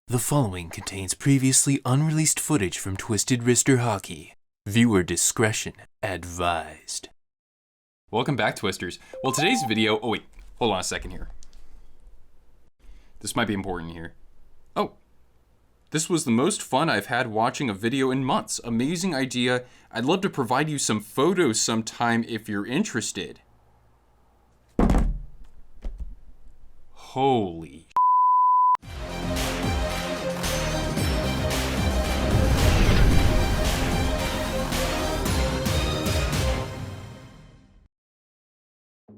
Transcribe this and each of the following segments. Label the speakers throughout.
Speaker 1: The following contains previously unreleased footage from Twisted Wrister Hockey. Viewer discretion advised.
Speaker 2: Welcome back, Twisters. Well, today's video... Oh, wait. Hold on a second here. This might be important here. Oh. This was the most fun I've had watching a video in months. Amazing idea. I'd love to provide you some photos sometime if you're interested. Holy...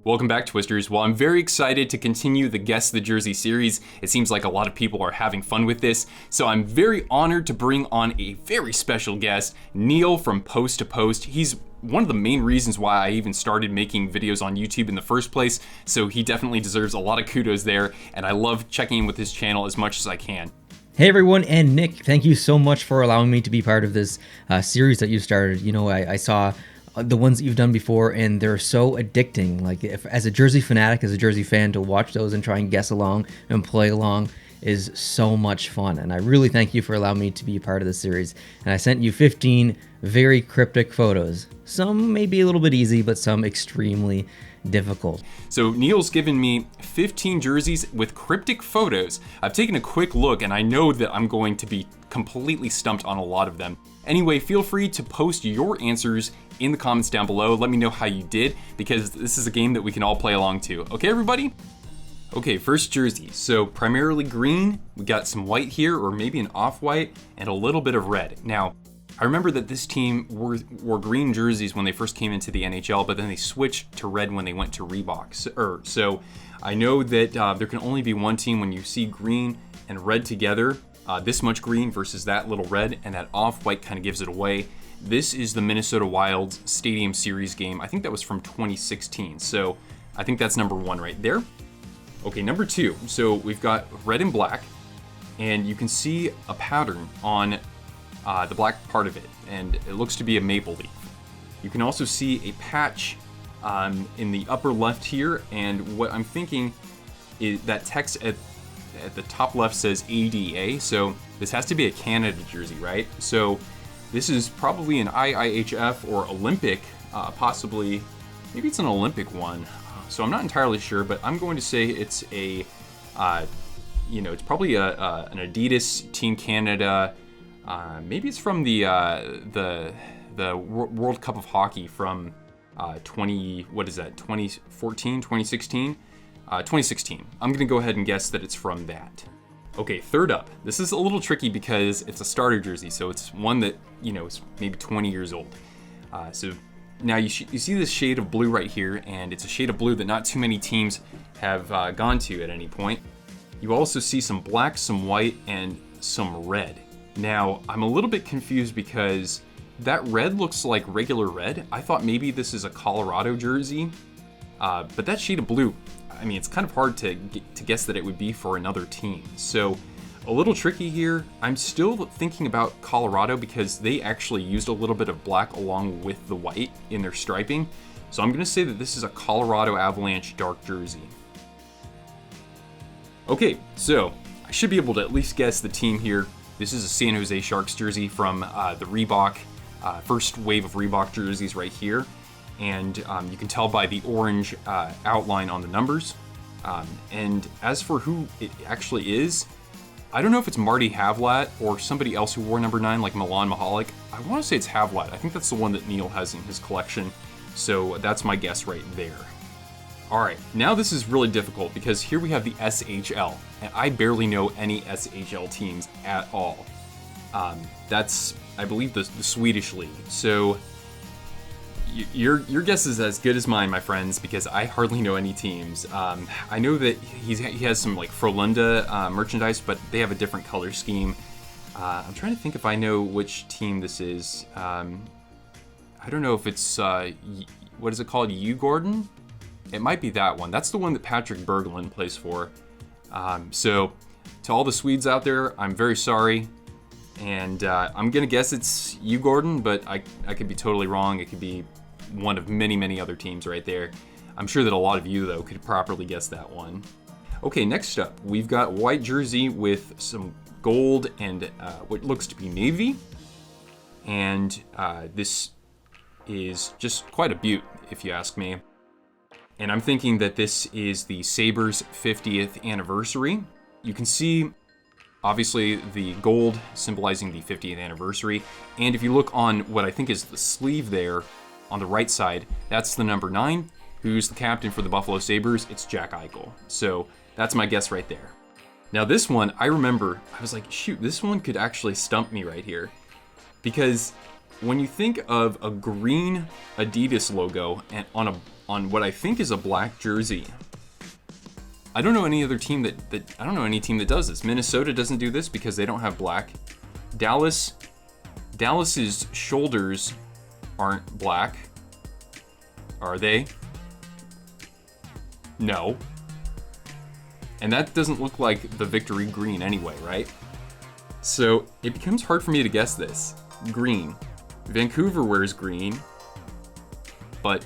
Speaker 2: Welcome back, Twisters. Well, I'm very excited to continue the Guess the Jersey series. It seems like a lot of people are having fun with this, so I'm very honored to bring on a very special guest, Neil from Post2Post. He's one of the main reasons why I even started making videos on YouTube in the first place, so he definitely deserves a lot of kudos there, and I love checking in with his channel as much as I can.
Speaker 3: Hey everyone, and Nick, thank you so much for allowing me to be part of this series that you started. You know, I saw the ones that you've done before, and they're so addicting. Like, if as a Jersey fanatic, as a Jersey fan, to watch those and try and guess along and play along is so much fun. And I really thank you for allowing me to be a part of this series. And I sent you 15 very cryptic photos. Some may be a little bit easy, but some extremely difficult.
Speaker 2: So Neil's given me 15 jerseys with cryptic photos. I've taken a quick look, and I know that I'm going to be completely stumped on a lot of them. Anyway, feel free to post your answers in the comments down below. Let me know how you did, because this is a game that we can all play along to. Okay, everybody? Okay, first jersey. So primarily green. We got some white here, or maybe an off-white, and a little bit of red. Now, I remember that this team wore green jerseys when they first came into the NHL, but then they switched to red when they went to Reebok. So I know that there can only be one team when you see green and red together. This much green versus that little red, and that off-white kind of gives it away. This is the Minnesota Wild's Stadium Series game. I think that was from 2016, so I think that's number one right there. Okay, number two. So we've got red and black, and you can see a pattern on the black part of it, and it looks to be a maple leaf. You can also see a patch in the upper left here, and what I'm thinking is that text at the top left says ADA, so this has to be a Canada jersey, right? So this is probably an IIHF or Olympic, possibly, maybe it's an Olympic one. So I'm not entirely sure, but I'm going to say it's a, it's probably an Adidas Team Canada. Maybe it's from the World Cup of Hockey from 2014, 2016? 2016. I'm gonna go ahead and guess that it's from that. Okay, third up. This is a little tricky because it's a starter jersey, so it's one that, is maybe 20 years old. So now you see this shade of blue right here, and it's a shade of blue that not too many teams have gone to at any point. You also see some black, some white, and some red. Now, I'm a little bit confused because that red looks like regular red. I thought maybe this is a Colorado jersey, but that shade of blue, I mean, it's kind of hard to guess that it would be for another team. So a little tricky here. I'm still thinking about Colorado because they actually used a little bit of black along with the white in their striping. So I'm going to say that this is a Colorado Avalanche dark jersey. Okay, so I should be able to at least guess the team here. This is a San Jose Sharks jersey from the Reebok, first wave of Reebok jerseys right here. And you can tell by the orange outline on the numbers. And as for who it actually is, I don't know if it's Marty Havlat or somebody else who wore number 9, like Milan Mahalik. I want to say it's Havlat. I think that's the one that Neil has in his collection. So that's my guess right there. All right, now this is really difficult because here we have the SHL, and I barely know any SHL teams at all. That's, I believe, the Swedish league. So your guess is as good as mine, my friends, because I hardly know any teams. I know that he has some like Frölunda merchandise, but they have a different color scheme. I'm trying to think if I know which team this is. I don't know if it's what is it called? Gordon? It might be that one. That's the one that Patrick Berglund plays for. So to all the Swedes out there, I'm very sorry. And I'm gonna guess it's Gordon, but I could be totally wrong. It could be one of many, many other teams right there. I'm sure that a lot of you, though, could properly guess that one. Okay, next up, we've got white jersey with some gold and what looks to be navy. And this is just quite a beaut, if you ask me. And I'm thinking that this is the Sabres 50th anniversary. You can see, obviously, the gold symbolizing the 50th anniversary. And if you look on what I think is the sleeve there on the right side, that's the number 9. Who's the captain for the Buffalo Sabres? It's Jack Eichel. So that's my guess right there. Now this one, I remember, I was like, shoot, this one could actually stump me right here. Because when you think of a green Adidas logo and on what I think is a black jersey, I don't know any other team that I don't know any team that does this. Minnesota doesn't do this because they don't have black. Dallas's shoulders aren't black, are they? No. And that doesn't look like the victory green anyway, right? So it becomes hard for me to guess this. Green. Vancouver wears green, but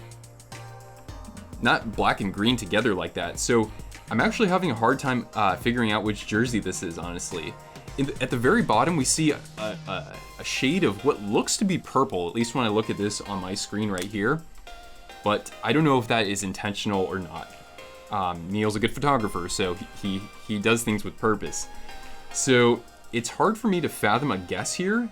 Speaker 2: not black and green together like that. So I'm actually having a hard time figuring out which jersey this is, honestly. At the very bottom, we see a shade of what looks to be purple, at least when I look at this on my screen right here. But I don't know if that is intentional or not. Neil's a good photographer, so he does things with purpose. So it's hard for me to fathom a guess here.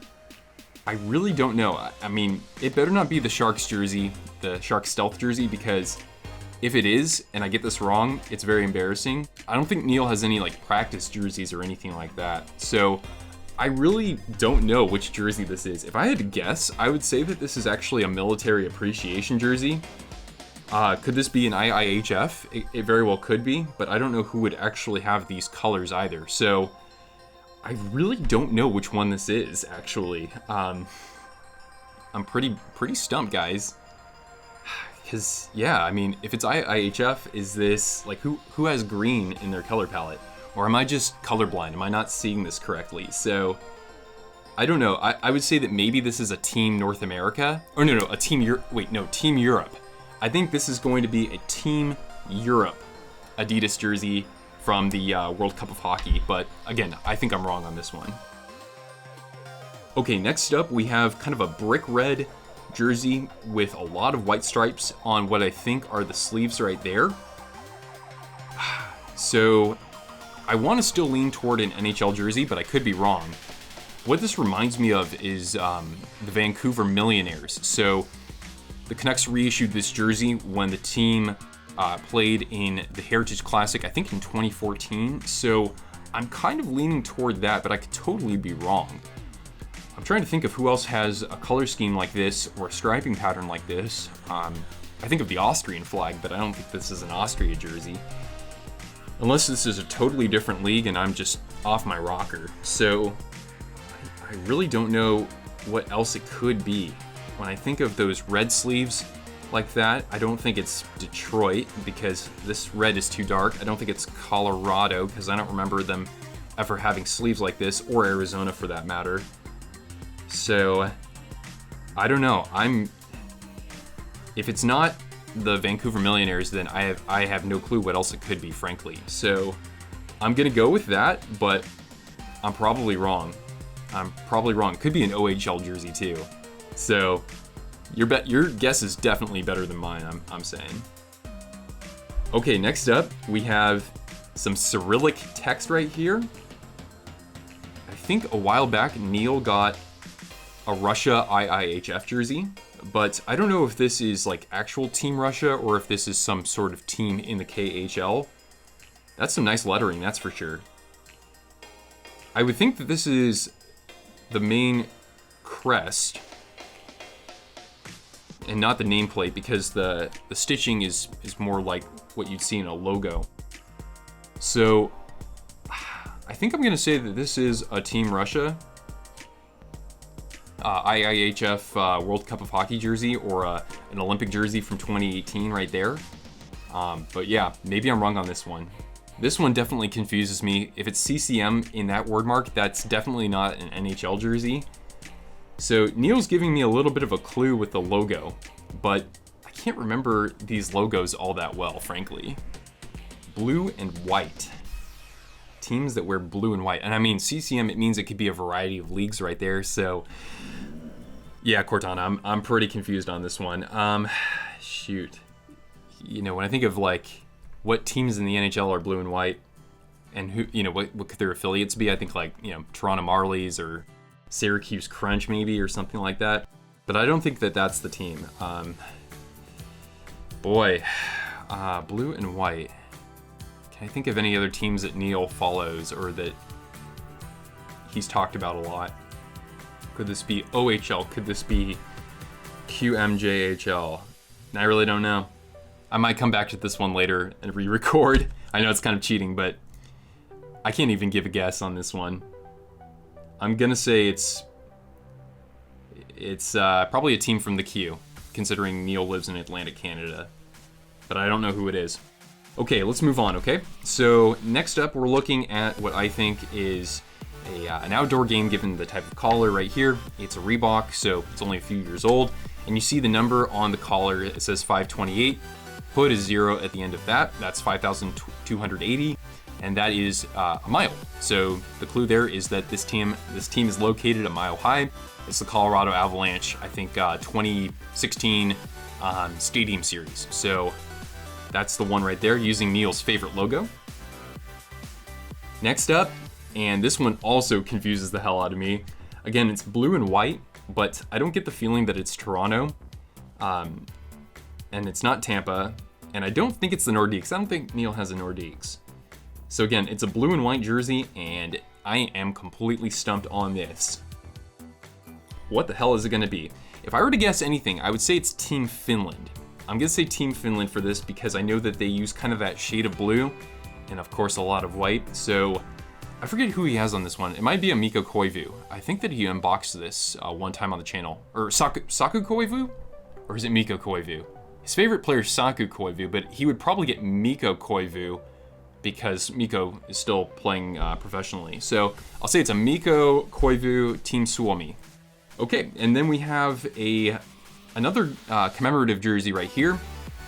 Speaker 2: I really don't know. I mean, it better not be the Sharks jersey, the Sharks stealth jersey, because if it is, and I get this wrong, it's very embarrassing. I don't think Neil has any like practice jerseys or anything like that. So I really don't know which jersey this is. If I had to guess, I would say that this is actually a military appreciation jersey. Could this be an IIHF? It very well could be, but I don't know who would actually have these colors either. So I really don't know which one this is, actually. I'm pretty stumped, guys. Because, yeah, I mean, if it's IIHF, is this, like, who has green in their color palette? Or am I just colorblind? Am I not seeing this correctly? So, I don't know. I would say that maybe this is a Team North America. Or no, a Team Europe. Wait, no, Team Europe. I think this is going to be a Team Europe Adidas jersey from the World Cup of Hockey. But, again, I think I'm wrong on this one. Okay, next up, we have kind of a brick red jersey with a lot of white stripes on what I think are the sleeves right there. So I want to still lean toward an NHL jersey, but I could be wrong. What this reminds me of is the Vancouver Millionaires. So the Canucks reissued this jersey when the team played in the Heritage Classic, I think in 2014. So I'm kind of leaning toward that, but I could totally be wrong. I'm trying to think of who else has a color scheme like this or a striping pattern like this. I think of the Austrian flag, but I don't think this is an Austria jersey. Unless this is a totally different league and I'm just off my rocker. So I really don't know what else it could be. When I think of those red sleeves like that, I don't think it's Detroit because this red is too dark. I don't think it's Colorado because I don't remember them ever having sleeves like this, or Arizona for that matter. So, I don't know. If it's not the Vancouver Millionaires, then I have no clue what else it could be, frankly. So, I'm gonna go with that, but I'm probably wrong. Could be an OHL jersey too. So, your guess is definitely better than mine. I'm saying. Okay, next up we have some Cyrillic text right here. I think a while back Neil got a Russia IIHF jersey, but I don't know if this is like actual Team Russia or if this is some sort of team in the KHL. That's some nice lettering, that's for sure. I would think that this is the main crest and not the nameplate because the stitching is more like what you'd see in a logo. So I think I'm gonna say that this is a Team Russia IIHF World Cup of Hockey jersey or an Olympic jersey from 2018 right there. But yeah, maybe I'm wrong on this one. This one definitely confuses me. If it's CCM in that word mark, that's definitely not an NHL jersey. So Neil's giving me a little bit of a clue with the logo, but I can't remember these logos all that well, frankly. Blue and white. teams that wear blue and white. And I mean, CCM, it means it could be a variety of leagues right there. So, yeah, Cortana, I'm pretty confused on this one. Shoot. You know, when I think of, like, what teams in the NHL are blue and white and who, you know, what could their affiliates be? I think, like, you know, Toronto Marlies or Syracuse Crunch maybe or something like that. But I don't think that that's the team. Blue and white. Can I think of any other teams that Neil follows or that he's talked about a lot? Could this be OHL? Could this be QMJHL? I really don't know. I might come back to this one later and re-record. I know it's kind of cheating, but I can't even give a guess on this one. I'm gonna say it's probably a team from the Q, considering Neil lives in Atlantic Canada. But I don't know who it is. Okay, let's move on, okay? So next up, we're looking at what I think is an outdoor game given the type of collar right here. It's a Reebok, so it's only a few years old. And you see the number on the collar, it says 528. Put a 0 at the end of that. That's 5,280. And that is a mile. So the clue there is that this team is located a mile high. It's the Colorado Avalanche, I think 2016 Stadium Series. So that's the one right there using Neil's favorite logo. Next up, and this one also confuses the hell out of me. Again, it's blue and white, but I don't get the feeling that it's Toronto. And it's not Tampa. And I don't think it's the Nordiques. I don't think Neil has a Nordiques. So again, it's a blue and white jersey, and I am completely stumped on this. What the hell is it going to be? If I were to guess anything, I would say it's Team Finland. I'm going to say Team Finland for this because I know that they use kind of that shade of blue and, of course, a lot of white. So I forget who he has on this one. It might be a Mikko Koivu. I think that he unboxed this one time on the channel. Or Saku Koivu? Or is it Mikko Koivu? His favorite player is Saku Koivu, but he would probably get Mikko Koivu because Mikko is still playing professionally. So I'll say it's a Mikko Koivu Team Suomi. Okay, and then we have another commemorative jersey right here.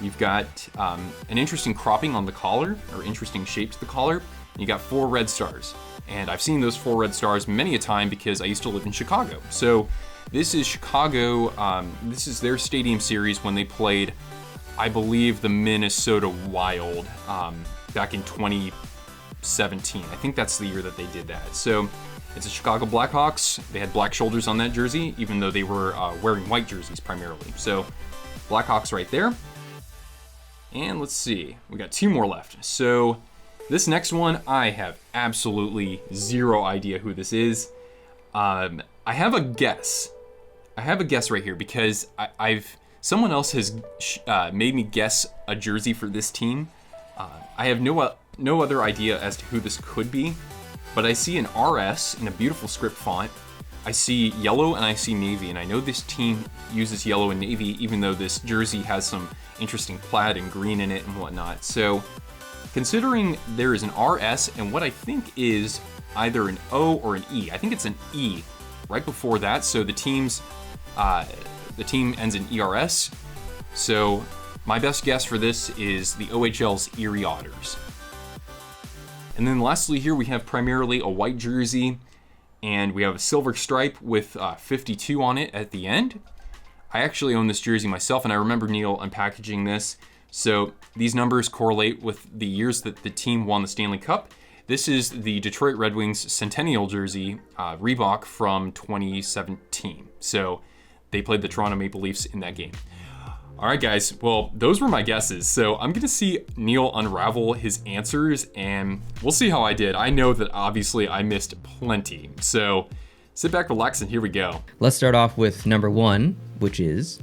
Speaker 2: You've got an interesting cropping on the collar, or interesting shape to the collar. You got 4 red stars. And I've seen those 4 red stars many a time because I used to live in Chicago. So this is Chicago, this is their stadium series when they played, I believe, the Minnesota Wild back in 2017. I think that's the year that they did that. So it's the Chicago Blackhawks. They had black shoulders on that jersey, even though they were wearing white jerseys primarily. So Blackhawks right there. And let's see, we got 2 more left. So this next one, I have absolutely zero idea who this is. I have a guess. I have a guess right here because someone else has made me guess a jersey for this team. I have no other idea as to who this could be, but I see an RS in a beautiful script font. I see yellow and I see navy, and I know this team uses yellow and navy, even though this jersey has some interesting plaid and green in it and whatnot. So considering there is an RS and what I think is either an O or an E, I think it's an E right before that. So the team ends in ERS. So my best guess for this is the OHL's Erie Otters. And then lastly here we have primarily a white jersey, and we have a silver stripe with 52 on it at the end. I actually own this jersey myself, and I remember Neil unpackaging this. So these numbers correlate with the years that the team won the Stanley Cup. This is the Detroit Red Wings Centennial jersey, Reebok from 2017. So they played the Toronto Maple Leafs in that game. All right, guys. Well, those were my guesses. So I'm going to see Neil unravel his answers, and we'll see how I did. I know that obviously I missed plenty. So sit back, relax, and here we go.
Speaker 3: Let's start off with number 1, which is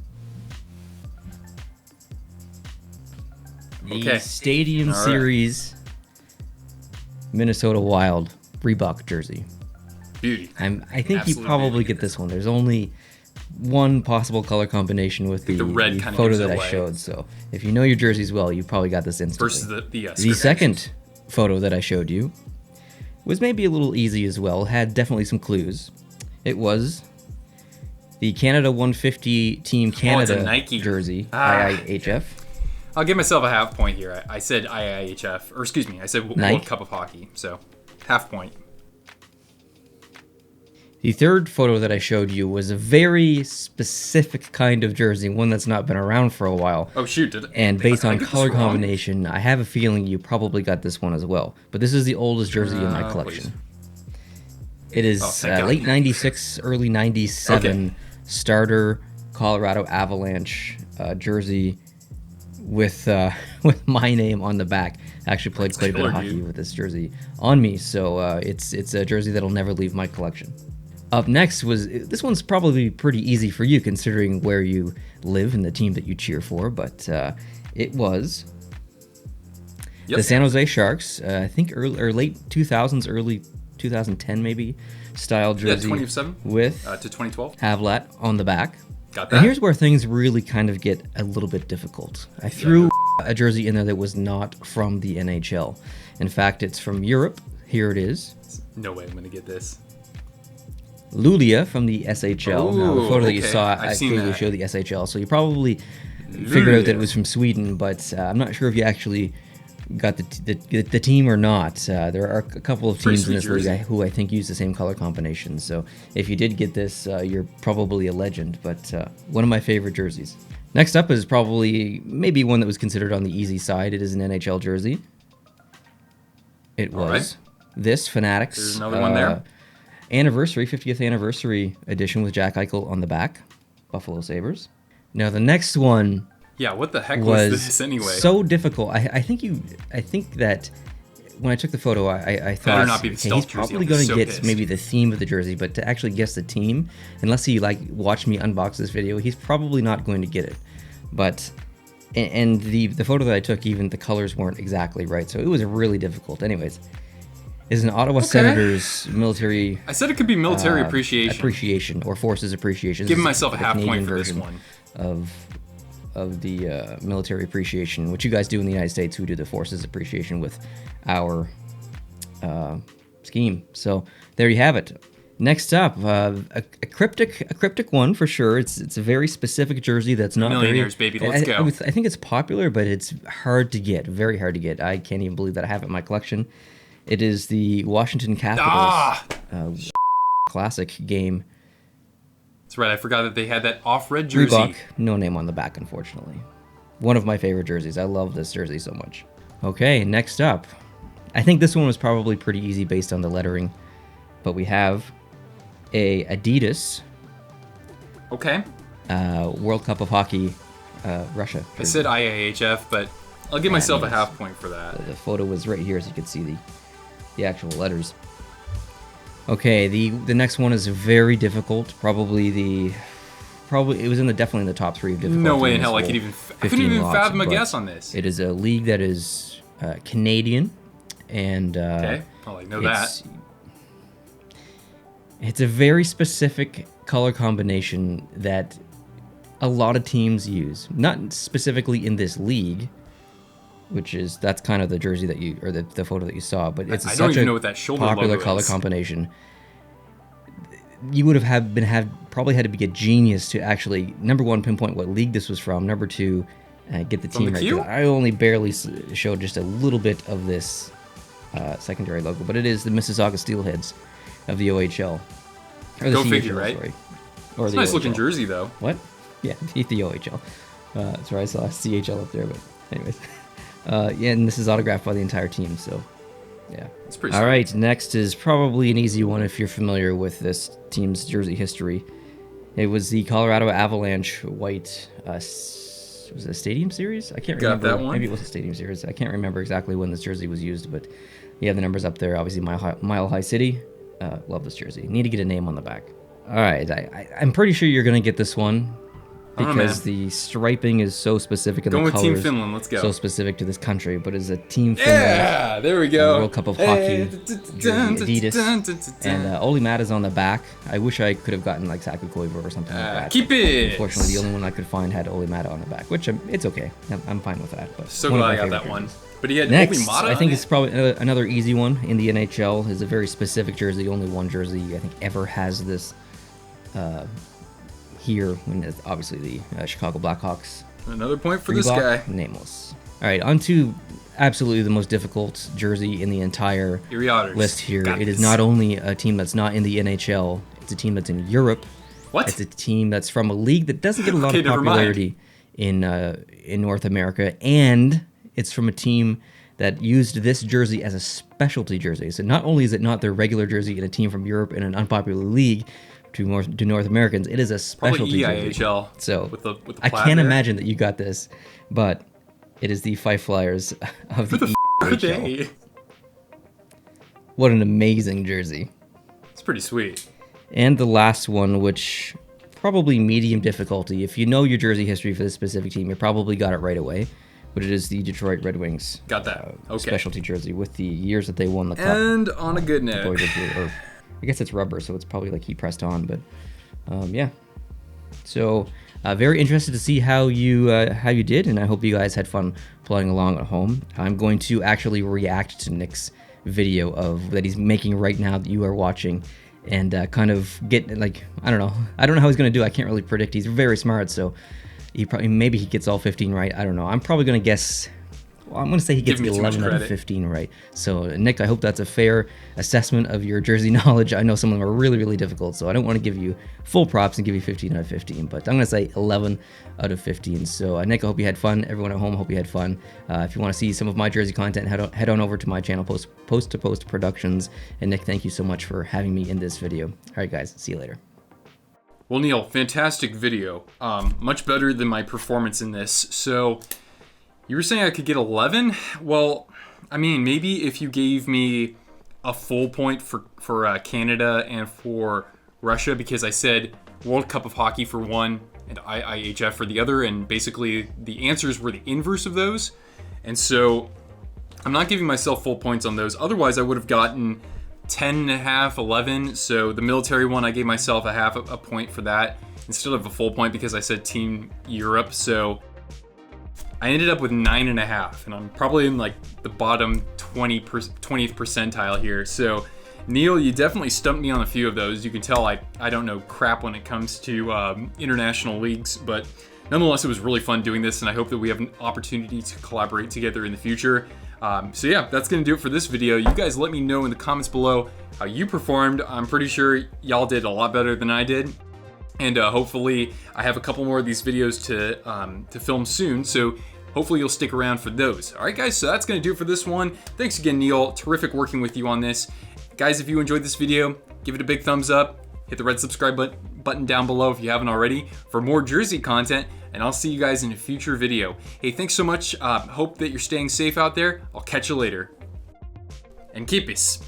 Speaker 3: the Stadium Series Minnesota Wild Reebok jersey.
Speaker 2: Beauty.
Speaker 3: I think you probably get this one. There's only one possible color combination with the
Speaker 2: red
Speaker 3: photo that I showed. So if you know your jerseys well, you probably got this instantly.
Speaker 2: Versus
Speaker 3: the second photo that I showed you was maybe a little easy as well. Had definitely some clues. It was the Canada 150 Team Canada jersey, IIHF.
Speaker 2: I'll give myself a half point here. I said IIHF, or excuse me, I said World Cup of Hockey. So Half point.
Speaker 3: The third photo that I showed you was a very specific kind of jersey, one that's not been around for a while.
Speaker 2: Oh shoot, did it?
Speaker 3: And based on
Speaker 2: I get this
Speaker 3: color
Speaker 2: wrong?
Speaker 3: combination, I have a feeling you probably got this one as well. But this is the oldest jersey in my collection. It is
Speaker 2: thank God.
Speaker 3: late 96, early 97
Speaker 2: Okay.
Speaker 3: starter Colorado Avalanche jersey with with my name on the back. I actually played quite a bit of
Speaker 2: killer,
Speaker 3: hockey
Speaker 2: dude.
Speaker 3: with this jersey on me, so it's a jersey that'll never leave my collection. Up next was, this one's probably pretty easy for you considering where you live and the team that you cheer for, but it was the San Jose Sharks, I think early or late 2000s, early 2010 maybe, style jersey
Speaker 2: 2007
Speaker 3: with
Speaker 2: to 2012.
Speaker 3: Havlat on the back.
Speaker 2: Got
Speaker 3: And
Speaker 2: that.
Speaker 3: here's where things really kind of get a little bit difficult. I threw a jersey in there that was not from the NHL. In fact, it's from Europe. Here it is.
Speaker 2: No way I'm gonna get this.
Speaker 3: Luleå from the SHL. Now, the
Speaker 2: Ooh,
Speaker 3: photo that you
Speaker 2: okay.
Speaker 3: saw,
Speaker 2: I've
Speaker 3: I
Speaker 2: seen
Speaker 3: clearly
Speaker 2: that.
Speaker 3: showed the SHL, so you probably figured out that it
Speaker 2: Luleå.
Speaker 3: was from Sweden, but I'm not sure if you actually got the team or not. There are a couple of
Speaker 2: Pretty
Speaker 3: teams in
Speaker 2: sweet
Speaker 3: this league
Speaker 2: jersey.
Speaker 3: who I think use the same color combination, so if you did get this, you're probably a legend, but one of my favorite jerseys. Next up is probably maybe one that was considered on the easy side. It is an NHL jersey. It
Speaker 2: All
Speaker 3: was this Fanatics
Speaker 2: There's another one there.
Speaker 3: anniversary, 50th anniversary edition with Jack Eichel on the back, Buffalo Sabres. Now the next one
Speaker 2: Yeah, what the heck was
Speaker 3: was
Speaker 2: this anyway?
Speaker 3: so difficult. I think that when I took the photo, I thought,
Speaker 2: not be the
Speaker 3: okay,
Speaker 2: stealth
Speaker 3: he's
Speaker 2: jersey.
Speaker 3: probably
Speaker 2: I'll be
Speaker 3: going to
Speaker 2: so
Speaker 3: get
Speaker 2: pissed.
Speaker 3: maybe the theme of the jersey, but to actually guess the team, unless he like watched me unbox this video, he's probably not going to get it. But and the photo that I took, even the colors weren't exactly right, so it was really difficult. Anyways, is an Ottawa Senators military
Speaker 2: I said it could be military appreciation.
Speaker 3: or forces appreciation.
Speaker 2: Giving
Speaker 3: This is
Speaker 2: myself a
Speaker 3: the
Speaker 2: half
Speaker 3: Canadian
Speaker 2: point for this
Speaker 3: version
Speaker 2: one.
Speaker 3: of the military appreciation, which you guys do in the United States, who do the forces appreciation with our scheme. So there you have it. Next up, a cryptic one for sure. It's a very specific jersey that's not
Speaker 2: Millionaires,
Speaker 3: very,
Speaker 2: baby, let's go.
Speaker 3: I think it's popular, but it's hard to get, very hard to get. I can't even believe that I have it in my collection. It is the Washington Capitals classic game.
Speaker 2: That's right. I forgot that they had that off-red jersey.
Speaker 3: Reebok, no name on the back, unfortunately. One of my favorite jerseys. I love this jersey so much. Okay, next up. I think this one was probably pretty easy based on the lettering, but we have a Adidas
Speaker 2: Okay.
Speaker 3: World Cup of Hockey Russia
Speaker 2: I
Speaker 3: jersey.
Speaker 2: said IIHF, but I'll give myself a half point for that.
Speaker 3: The photo was right here, so you could see the actual letters. Okay, the next one is very difficult. Probably it was definitely in the top 3 of difficulty.
Speaker 2: No way in
Speaker 3: this
Speaker 2: hell I
Speaker 3: whole
Speaker 2: could even. I couldn't
Speaker 3: 15
Speaker 2: even
Speaker 3: lots,
Speaker 2: fathom a
Speaker 3: but
Speaker 2: guess on this.
Speaker 3: It is a league that is Canadian, and
Speaker 2: Okay. Oh, I know that.
Speaker 3: it's a very specific color combination that a lot of teams use. Not specifically in this league, that's kind of the jersey that you, or the photo that you saw, but it's
Speaker 2: I don't
Speaker 3: such
Speaker 2: even
Speaker 3: a
Speaker 2: know what that shoulder
Speaker 3: popular
Speaker 2: logo
Speaker 3: color
Speaker 2: is.
Speaker 3: combination. You would have probably had to be a genius to actually, number one, pinpoint what league this was from. Number two, get the
Speaker 2: From
Speaker 3: team
Speaker 2: the
Speaker 3: right.
Speaker 2: queue?
Speaker 3: 'Cause I only barely showed just a little bit of this secondary logo, but it is the Mississauga Steelheads of the OHL. Or the
Speaker 2: Go
Speaker 3: CHL,
Speaker 2: figure, right?
Speaker 3: Sorry. Or
Speaker 2: It's
Speaker 3: the
Speaker 2: a nice looking
Speaker 3: OHL.
Speaker 2: jersey though.
Speaker 3: What? Yeah, the OHL. That's where I saw CHL up there, but anyways. Yeah, and this is autographed by the entire team, so yeah.
Speaker 2: It's pretty
Speaker 3: All
Speaker 2: sweet.
Speaker 3: right, next is probably an easy one if you're familiar with this team's jersey history. It was the Colorado Avalanche white, was it a Stadium Series? I can't
Speaker 2: Got
Speaker 3: remember.
Speaker 2: that one?
Speaker 3: Maybe it was a Stadium Series. I can't remember exactly when this jersey was used, but you have the numbers up there. Obviously, Mile High City. Love this jersey. Need to get a name on the back. All right, I'm pretty sure you're going to get this one
Speaker 2: Oh,
Speaker 3: because
Speaker 2: man.
Speaker 3: the striping is so specific and
Speaker 2: Going
Speaker 3: the
Speaker 2: with Team
Speaker 3: colors
Speaker 2: Finland, let's go.
Speaker 3: so specific to this country, but it's a Team Finland.
Speaker 2: Yeah, there we go.
Speaker 3: World Cup of Hockey jersey, Adidas, and Oli Matt is on the back. I wish I could have gotten like Saku Koivu or something like that.
Speaker 2: keep
Speaker 3: but
Speaker 2: it.
Speaker 3: Unfortunately, the only one I could find had Oli Matt on the back, which it's okay. I'm fine with that. But
Speaker 2: So
Speaker 3: one of
Speaker 2: glad I
Speaker 3: my
Speaker 2: got that
Speaker 3: favorite
Speaker 2: one.
Speaker 3: jerseys.
Speaker 2: But he had
Speaker 3: Next,
Speaker 2: Olimata
Speaker 3: I think
Speaker 2: on
Speaker 3: it's
Speaker 2: it?
Speaker 3: probably another easy one in the NHL. Is a very specific jersey. Only one jersey I think ever has this here. When it's obviously the Chicago Blackhawks.
Speaker 2: Another point for this
Speaker 3: Reebok,
Speaker 2: guy.
Speaker 3: nameless. All right, on to absolutely the most difficult jersey in the entire
Speaker 2: Here we are.
Speaker 3: list here.
Speaker 2: Got
Speaker 3: It is
Speaker 2: this.
Speaker 3: not only a team that's not in the NHL, it's a team that's in Europe.
Speaker 2: What?
Speaker 3: It's a team that's from a league that doesn't get a lot
Speaker 2: Okay,
Speaker 3: of
Speaker 2: never mind.
Speaker 3: popularity in North America, and it's from a team that used this jersey as a specialty jersey. So not only is it not their regular jersey in a team from Europe in an unpopular league to North Americans, it is a specialty
Speaker 2: Probably
Speaker 3: jersey.
Speaker 2: EIHL.
Speaker 3: So
Speaker 2: with the
Speaker 3: I
Speaker 2: plaid
Speaker 3: can't
Speaker 2: there.
Speaker 3: imagine that you got this, but it is the Fife Flyers of the
Speaker 2: Are
Speaker 3: EIHL.
Speaker 2: they?
Speaker 3: What an amazing jersey.
Speaker 2: It's pretty sweet.
Speaker 3: And the last one, which probably medium difficulty. If you know your jersey history for this specific team, you probably got it right away. But it is the Detroit Red Wings
Speaker 2: Got that. Okay.
Speaker 3: specialty jersey with the years that they won the cup.
Speaker 2: And on a good note.
Speaker 3: Embroidered, or I guess it's rubber, so it's probably like heat pressed on. But yeah. So very interested to see how you did, and I hope you guys had fun playing along at home. I'm going to actually react to Nick's video that he's making right now that you are watching, and kind of get like I don't know how he's gonna do. I can't really predict. He's very smart, so maybe he gets all 15 right. I don't know. I'm probably gonna guess. Well, I'm going to say he gets
Speaker 2: Give me too much
Speaker 3: 11 out of
Speaker 2: credit.
Speaker 3: 15 right. So, Nick, I hope that's a fair assessment of your jersey knowledge. I know some of them are really, really difficult, so I don't want to give you full props and give you 15 out of 15, but I'm going to say 11 out of 15. So, Nick, I hope you had fun. Everyone at home, I hope you had fun. If you want to see some of my jersey content, head on over to my channel, Post2Post Productions. And, Nick, thank you so much for having me in this video. All right, guys, see you later.
Speaker 2: Well, Neil, fantastic video. Much better than my performance in this. So, you were saying I could get 11? Well, I mean, maybe if you gave me a full point for Canada and for Russia, because I said World Cup of Hockey for one and IIHF for the other, and basically the answers were the inverse of those. And so I'm not giving myself full points on those. Otherwise, I would have gotten 10.5, 11. So the military one, I gave myself a point for that instead of a full point because I said Team Europe. So I ended up with 9.5, and I'm probably in like the bottom 20th percentile here. So Neil, you definitely stumped me on a few of those. You can tell I don't know crap when it comes to international leagues, but nonetheless, it was really fun doing this, and I hope that we have an opportunity to collaborate together in the future. So yeah, that's gonna do it for this video. You guys let me know in the comments below how you performed. I'm pretty sure y'all did a lot better than I did. And hopefully I have a couple more of these videos to film soon, so hopefully you'll stick around for those. All right, guys, so that's going to do it for this one. Thanks again, Neil. Terrific working with you on this. Guys, if you enjoyed this video, give it a big thumbs up. Hit the red subscribe button down below if you haven't already for more jersey content, and I'll see you guys in a future video. Hey, thanks so much. Hope that you're staying safe out there. I'll catch you later. And keep peace.